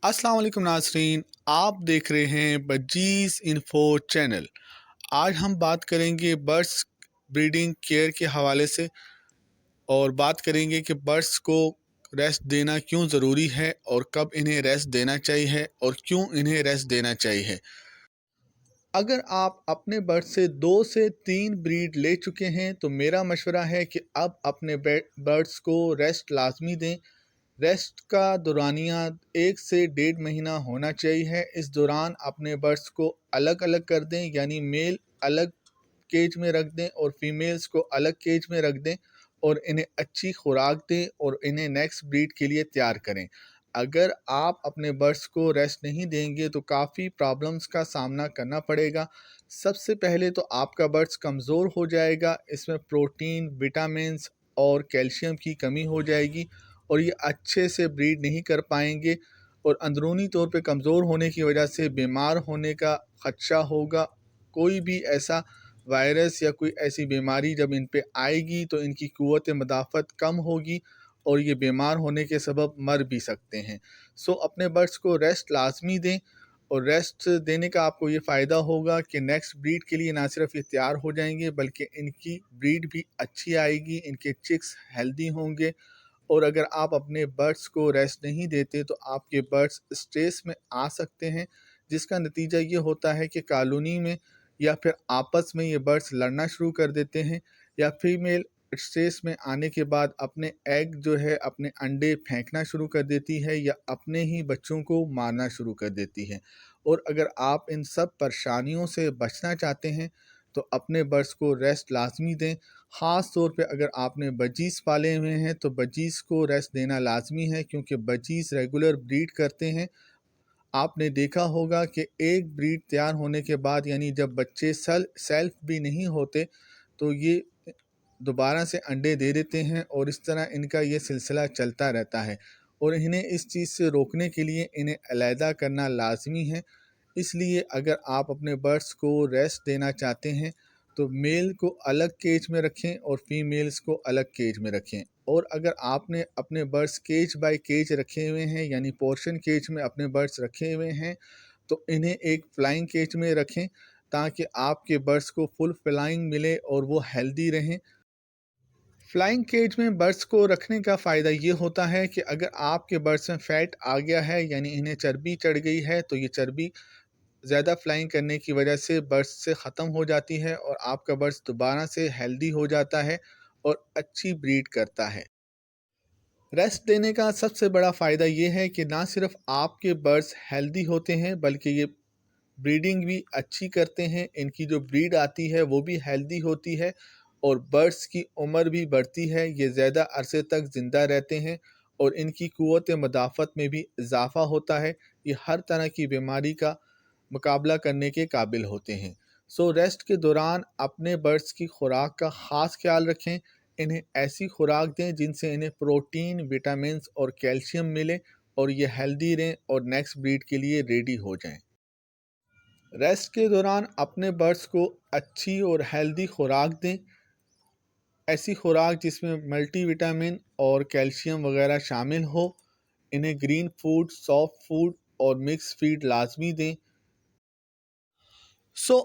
अस्सलाम वालेकुम नाज़रीन, आप देख रहे हैं बजीज़ इन्फो चैनल। आज हम बात करेंगे बर्ड्स ब्रीडिंग केयर के हवाले से और बात करेंगे कि बर्ड्स को रेस्ट देना क्यों ज़रूरी है और कब इन्हें रेस्ट देना चाहिए और क्यों इन्हें रेस्ट देना चाहिए। अगर आप अपने बर्ड से 2 से 3 ब्रीड ले चुके हैं तो मेरा मशवरा है कि अब अपने बर्ड्स को रेस्ट लाजमी दें। रेस्ट का दौरानिया 1 से 1.5 महीना होना चाहिए। इस दौरान अपने बर्ड्स को अलग अलग कर दें, यानी मेल अलग केज में रख दें और फीमेल्स को अलग केज में रख दें और इन्हें अच्छी खुराक दें और इन्हें नेक्स्ट ब्रीड के लिए तैयार करें। अगर आप अपने बर्ड्स को रेस्ट नहीं देंगे तो काफ़ी प्रॉब्लम्स का सामना करना पड़ेगा। सबसे पहले तो आपका बर्ड्स कमज़ोर हो जाएगा, इसमें प्रोटीन, विटामिन्स और कैल्शियम की कमी हो जाएगी और ये अच्छे से ब्रीड नहीं कर पाएंगे और अंदरूनी तौर पे कमज़ोर होने की वजह से बीमार होने का ख़दशा होगा। कोई भी ऐसा वायरस या कोई ऐसी बीमारी जब इन पे आएगी तो इनकी क़ुव्वत मदाफ़त कम होगी और ये बीमार होने के सबब मर भी सकते हैं। सो अपने बर्ड्स को रेस्ट लाजमी दें और रेस्ट देने का आपको ये फ़ायदा होगा कि नेक्स्ट ब्रीड के लिए ना सिर्फ ये तैयार हो जाएंगे बल्कि इनकी ब्रीड भी अच्छी आएगी, इनके चिक्स हेल्दी होंगे। और अगर आप अपने बर्ड्स को रेस्ट नहीं देते तो आपके बर्ड्स स्ट्रेस में आ सकते हैं, जिसका नतीजा ये होता है कि कॉलोनी में या फिर आपस में ये बर्ड्स लड़ना शुरू कर देते हैं या फीमेल स्ट्रेस में आने के बाद अपने एग जो है, अपने अंडे फेंकना शुरू कर देती है या अपने ही बच्चों को मारना शुरू कर देती है। और अगर आप इन सब परेशानियों से बचना चाहते हैं तो अपने बर्ड्स को रेस्ट लाजमी दें। ख़ास तौर पे अगर आपने बजीज़ पाले हुए हैं तो बजीज़ को रेस्ट देना लाजमी है, क्योंकि बजीज़ रेगुलर ब्रीड करते हैं। आपने देखा होगा कि एक ब्रीड तैयार होने के बाद, यानी जब बच्चे सेल्फ भी नहीं होते, तो ये दोबारा से अंडे दे देते हैं और इस तरह इनका ये सिलसिला चलता रहता है और इन्हें इस चीज़ से रोकने के लिए इन्हें अलहदा करना लाजमी है। इसलिए अगर आप अपने बर्ड्स को रेस्ट देना चाहते हैं तो मेल को अलग केज में रखें और फीमेल्स को अलग केज में रखें। और अगर आपने अपने बर्ड्स केज बाय केज रखे हुए हैं, यानी पोर्शन केज में अपने बर्ड्स रखे हुए हैं, तो इन्हें एक फ्लाइंग केज में रखें ताकि आपके बर्ड्स को फुल फ्लाइंग मिले और वो हेल्दी रहें। फ्लाइंग केज में बर्ड्स को रखने का फ़ायदा ये होता है कि अगर आपके बर्ड्स में फ़ैट आ गया है, यानी इन्हें चर्बी चढ़ गई है, तो ये चर्बी ज़्यादा फ्लाइंग करने की वजह से बर्ड्स से ख़त्म हो जाती है और आपका बर्ड्स दोबारा से हेल्दी हो जाता है और अच्छी ब्रीड करता है। रेस्ट देने का सबसे बड़ा फ़ायदा ये है कि ना सिर्फ आपके बर्ड्स हेल्दी होते हैं बल्कि ये ब्रीडिंग भी अच्छी करते हैं। इनकी जो ब्रीड आती है वो भी हेल्दी होती है और बर्ड्स की उम्र भी बढ़ती है, ये ज़्यादा अरसे तक ज़िंदा रहते हैं और इनकी क़ुव्वत मदाफ़त में भी इजाफ़ा होता है। ये हर तरह की बीमारी का मुकाबला करने के काबिल होते हैं। सो रेस्ट के दौरान अपने बर्ड्स की खुराक का ख़ास ख्याल रखें। इन्हें ऐसी खुराक दें जिनसे इन्हें प्रोटीन, विटामिन्स और कैल्शियम मिले और ये हेल्दी रहें और नेक्स्ट ब्रीड के लिए रेडी हो जाएं। रेस्ट के दौरान अपने बर्ड्स को अच्छी और हेल्दी खुराक दें, ऐसी खुराक जिसमें मल्टीविटामिन और कैल्शियम वगैरह शामिल हो। इन्हें ग्रीन फूड, सॉफ्ट फूड और मिक्स फीड लाजमी दें।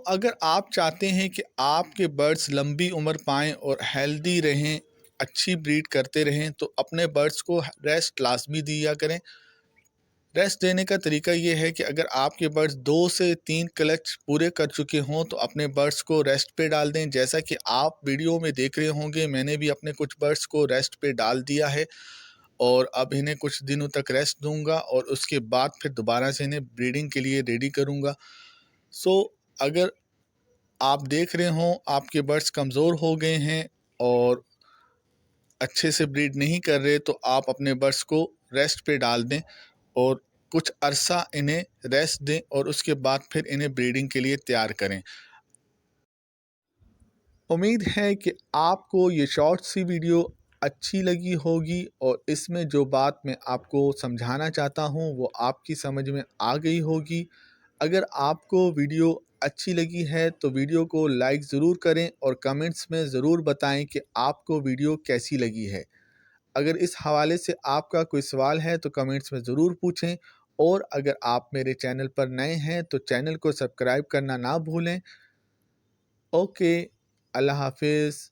अगर आप चाहते हैं कि आपके बर्ड्स लंबी उम्र पाएँ और हेल्दी रहें, अच्छी ब्रीड करते रहें, तो अपने बर्ड्स को रेस्ट लाजमी दिया करें। रेस्ट देने का तरीका ये है कि अगर आपके बर्ड्स 2 से 3 क्लच पूरे कर चुके हों तो अपने बर्ड्स को रेस्ट पे डाल दें। जैसा कि आप वीडियो में देख रहे होंगे, मैंने भी अपने कुछ बर्ड्स को रेस्ट पे डाल दिया है और अब इन्हें कुछ दिनों तक रेस्ट दूंगा और उसके बाद फिर दोबारा से इन्हें ब्रीडिंग के लिए रेडी करूंगा। अगर आप देख रहे हों आपके बर्ड्स कमज़ोर हो गए हैं और अच्छे से ब्रीड नहीं कर रहे, तो आप अपने बर्ड्स को रेस्ट पे डाल दें और कुछ अरसा इन्हें रेस्ट दें और उसके बाद फिर इन्हें ब्रीडिंग के लिए तैयार करें। उम्मीद है कि आपको ये शॉर्ट सी वीडियो अच्छी लगी होगी और इसमें जो बात मैं आपको समझाना चाहता हूँ वो आपकी समझ में आ गई होगी। अगर आपको वीडियो अच्छी लगी है तो वीडियो को लाइक ज़रूर करें और कमेंट्स में ज़रूर बताएं कि आपको वीडियो कैसी लगी है। अगर इस हवाले से आपका कोई सवाल है तो कमेंट्स में ज़रूर पूछें اور اگر آپ میرے چینل پر نئے ہیں تو چینل کو سبسکرائب کرنا نہ بھولیں۔ اوکے، اللہ حافظ۔